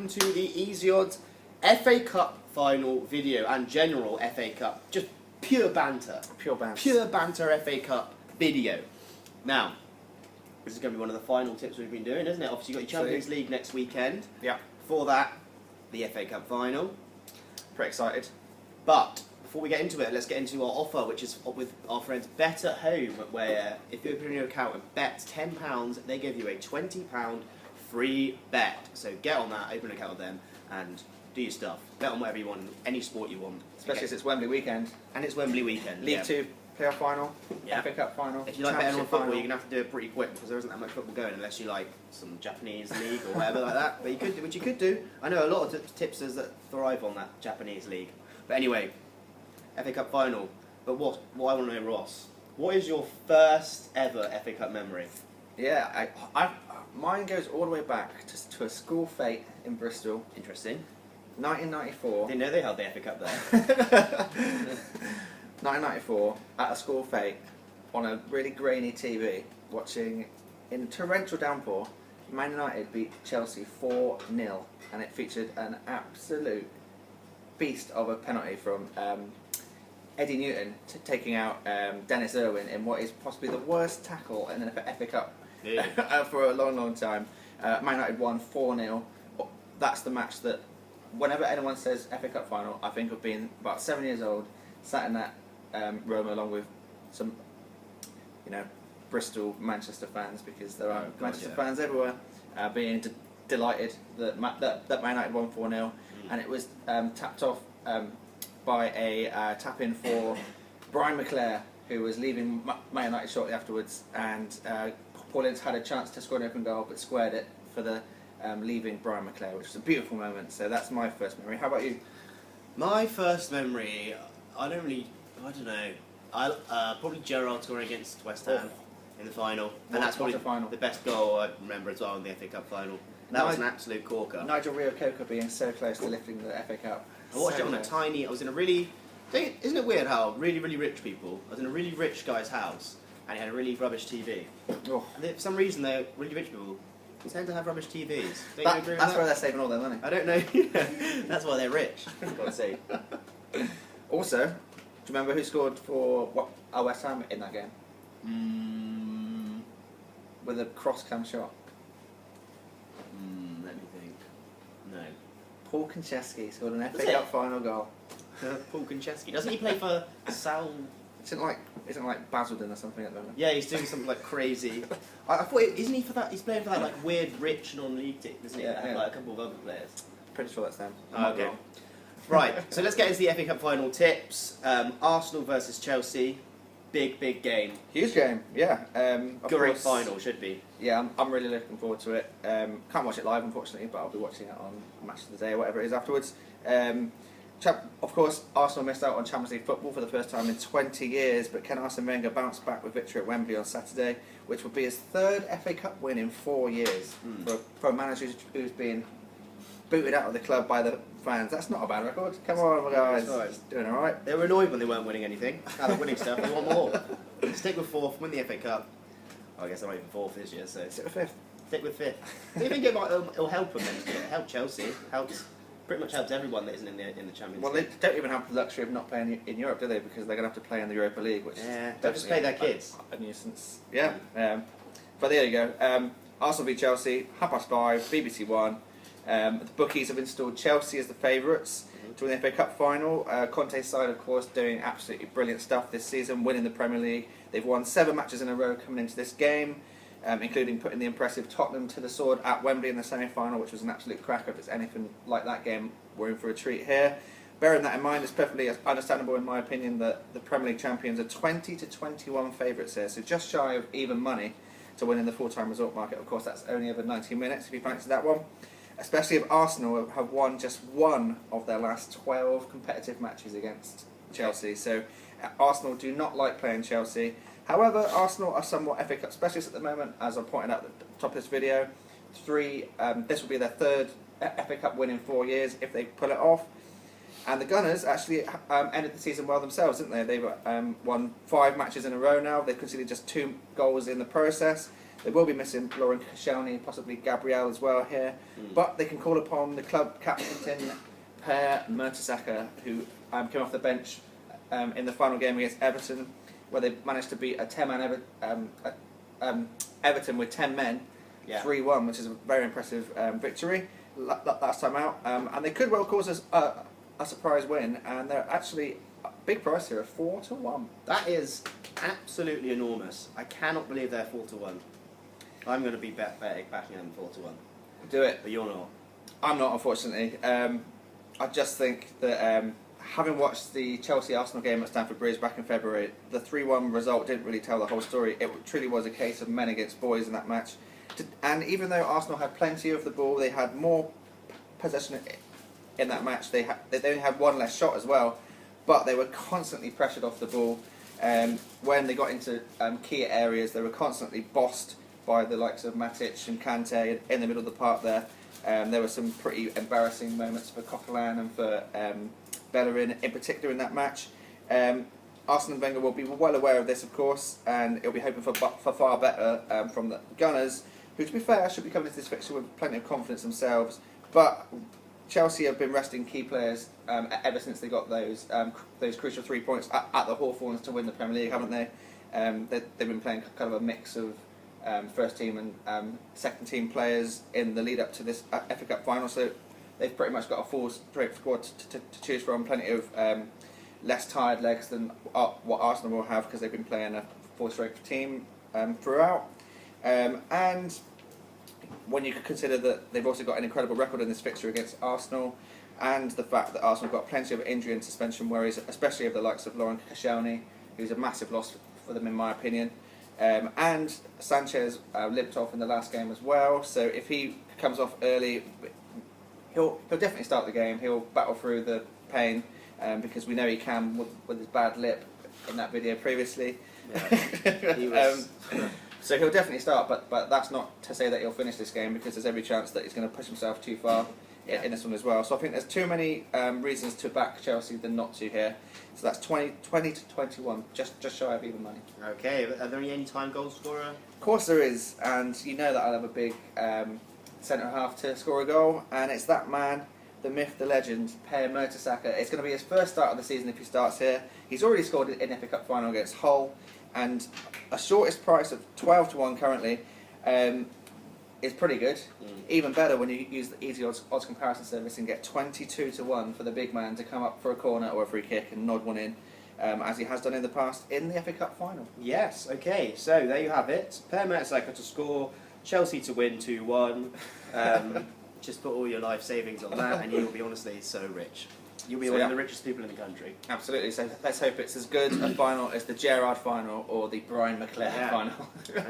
welcome to the Easy Odds FA Cup final video and general FA Cup, just pure banter. Pure banter. Pure banter FA Cup video. Now, this is going to be one of the final tips we've been doing, isn't it? Obviously, you've got your Champions League next weekend. Yeah. Before that, the FA Cup final. Pretty excited. But before we get into it, let's get into our offer, which is with our friends Bet at Home, where if you open your account and bet £10, they give you a £20 free bet. So get on that, open an account with them, and do your stuff. Bet on whatever you want, any sport you want. Especially as it's Wembley weekend. And it's Wembley weekend. League 2 playoff final, Yeah. FA Cup final. If you like betting on football, final. you're going to have to do it pretty quick because there isn't that much football going unless you like some Japanese league or whatever like that. But you could, which you could do. I know a lot of tipsters that thrive on that Japanese league. But anyway, FA Cup final. But what I want to know, Ross, what is your first ever FA Cup memory? Yeah, mine goes all the way back to a school fete in Bristol. Interesting. 1994. Didn't know they held the FA Cup there. 1994, at a school fete, on a really grainy TV, watching, in torrential downpour, Man United beat Chelsea 4-0, and it featured an absolute beast of a penalty from Eddie Newton taking out Dennis Irwin in what is possibly the worst tackle in an FA Cup for a long, long time. Man United won 4-0. That's the match that, whenever anyone says FA Cup final, I think of being about 7 years old, sat in that room along with some, Bristol, Manchester fans, because there are Manchester fans everywhere, being delighted that Man United won 4-0, and it was tapped off by a tap-in for Brian McClare, who was leaving Man United shortly afterwards, and Paul Ince had a chance to score an open goal, but squared it for the leaving Brian McClare, which was a beautiful moment. So that's my first memory. How about you? My first memory, I don't know. Probably Gerrard scoring against West Ham in the final, and that's probably the best goal I remember as well in the FA Cup final. That was an absolute corker. Nigel Reo-Coker being so close to lifting the FA Cup. I watched it on a tiny. I was in a really. Isn't it weird how really, really rich people? I was in a really rich guy's house, and he had a really rubbish TV. Oh. And for some reason, though, really rich people tend to have rubbish TVs. Don't you agree with that's that? where they're saving all their money. I don't know. That's why they're rich. I've got to say. Also, do you remember who scored for West Ham in that game? With a cross-cam shot. Let me think. No. Paul Konchesky scored an FA Cup final goal. Paul Konchesky. Doesn't he play for Sal? Isn't like Basildon or something at the moment? Yeah, he's doing something like crazy. I thought, isn't he for that? He's playing for that like weird rich non-league team, isn't he? Yeah. Like a couple of other players. Pretty sure that's them. Okay. Right, so let's get into the FA Cup final tips. Arsenal versus Chelsea. Big game. Huge game, yeah. Great final, should be. Yeah, I'm really looking forward to it. Can't watch it live, unfortunately, but I'll be watching it on Match of the Day or whatever it is afterwards. Of course, Arsenal missed out on Champions League football for the first time in 20 years, but can Arsene Wenger bounce back with victory at Wembley on Saturday, which would be his third FA Cup win in 4 years for a manager who's been booted out of the club by the fans? That's not a bad record. Come on, guys. Doing all right. They were annoyed when they weren't winning anything. Now they're winning stuff. They want more. Stick with fourth. Win the FA Cup. Oh, I guess they're not even fourth this year, so Stick with fifth. Stick with fifth. Do you think it'll help them next year? Help Chelsea. Pretty much helps everyone that isn't in the Champions League. Well, they don't even have the luxury of not playing in Europe, do they? Because they're going to have to play in the Europa League, which they'll just play their kids. A nuisance. Yeah. But there you go. Arsenal v Chelsea, 5:30, BBC One. The bookies have installed Chelsea as the favourites to win the FA Cup final. Conte's side, of course, doing absolutely brilliant stuff this season, winning the Premier League. They've won 7 matches in a row coming into this game, including putting the impressive Tottenham to the sword at Wembley in the semi-final, which was an absolute cracker. If it's anything like that game, we're in for a treat here. Bearing that in mind, it's perfectly understandable, in my opinion, that the Premier League champions are 20 to 21 favourites here, so just shy of even money to win in the full-time resort market. Of course, that's only over 90 minutes, if you fancy that one. Especially if Arsenal have won just one of their last 12 competitive matches against Chelsea. So Arsenal do not like playing Chelsea. However, Arsenal are somewhat FA Cup specialists at the moment, as I pointed out at the top of this video. This will be their third FA Cup win in 4 years if they pull it off. And the Gunners actually ended the season well themselves, didn't they? They've won 5 matches in a row now. They've conceded just 2 goals in the process. They will be missing Lauren Koscielny, possibly Gabrielle as well here, but they can call upon the club captain Per Mertesacker, who came off the bench in the final game against Everton, where they managed to beat a 10-man Everton with 10 men, 3-1, which is a very impressive victory last time out, and they could well cause us a surprise win, and they're actually a big price here of 4-1. That is absolutely enormous. I cannot believe they're 4-1. I'm going to be backing them 4-1. Do it. But you're not. I'm not, unfortunately. I just think that having watched the Chelsea-Arsenal game at Stamford Bridge back in February, the 3-1 result didn't really tell the whole story. It truly was a case of men against boys in that match. And even though Arsenal had plenty of the ball, they had more possession in that match. They only had one less shot as well, but they were constantly pressured off the ball. When they got into key areas, they were constantly bossed by the likes of Matic and Kante in the middle of the park there. There were some pretty embarrassing moments for Coquelin and for Bellerin in particular in that match. Arsene Wenger will be well aware of this, of course, and he'll be hoping for far better from the Gunners, who, to be fair, should be coming into this fixture with plenty of confidence themselves. But Chelsea have been resting key players ever since they got those crucial 3 points at the Hawthorns to win the Premier League, haven't they? They've been playing kind of a mix of first team and second team players in the lead up to this FA Cup final, so they've pretty much got a full strength squad to choose from, plenty of less tired legs than what Arsenal will have because they've been playing a full strength team throughout. And when you consider that they've also got an incredible record in this fixture against Arsenal, and the fact that Arsenal have got plenty of injury and suspension worries, especially of the likes of Lauren Koscielny, who's a massive loss for them in my opinion. And Sanchez limped off in the last game as well, so if he comes off early, he'll definitely start the game. He'll battle through the pain because we know he can with his bad lip in that video previously. Yeah, he was. So he'll definitely start, but that's not to say that he'll finish this game because there's every chance that he's going to push himself too far in this one as well. So I think there's too many reasons to back Chelsea than not to here. So that's 20 to 21, just shy of even money. Okay, are there any time goal scorer? Of course there is, and you know that I'll have a big centre half to score a goal, and it's that man, the myth, the legend, Per Mertesacker. It's going to be his first start of the season if he starts here. He's already scored in the FA Cup final against Hull, and a shortest price of 12-1 currently is pretty good. Even better when you use the easy odds comparison service and get 22-1 for the big man to come up for a corner or a free kick and nod one in, as he has done in the past in the FA Cup final. Yes, okay, so there you have it. Per Mertesacker to score, Chelsea to win 2-1. Just put all your life savings on that and you'll be honestly so rich. You'll be one of the richest people in the country. Absolutely, so let's hope it's as good a final as the Gerrard final or the Brian McClare final.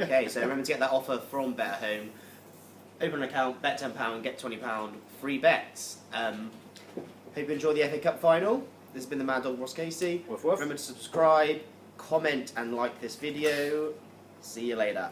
Okay, so remember to get that offer from Better Home. Open an account, bet £10, get £20 free bets. Hope you enjoy the FA Cup final. This has been the Mad Dog Ross Casey. Woof woof. Remember to subscribe, comment and like this video. See you later.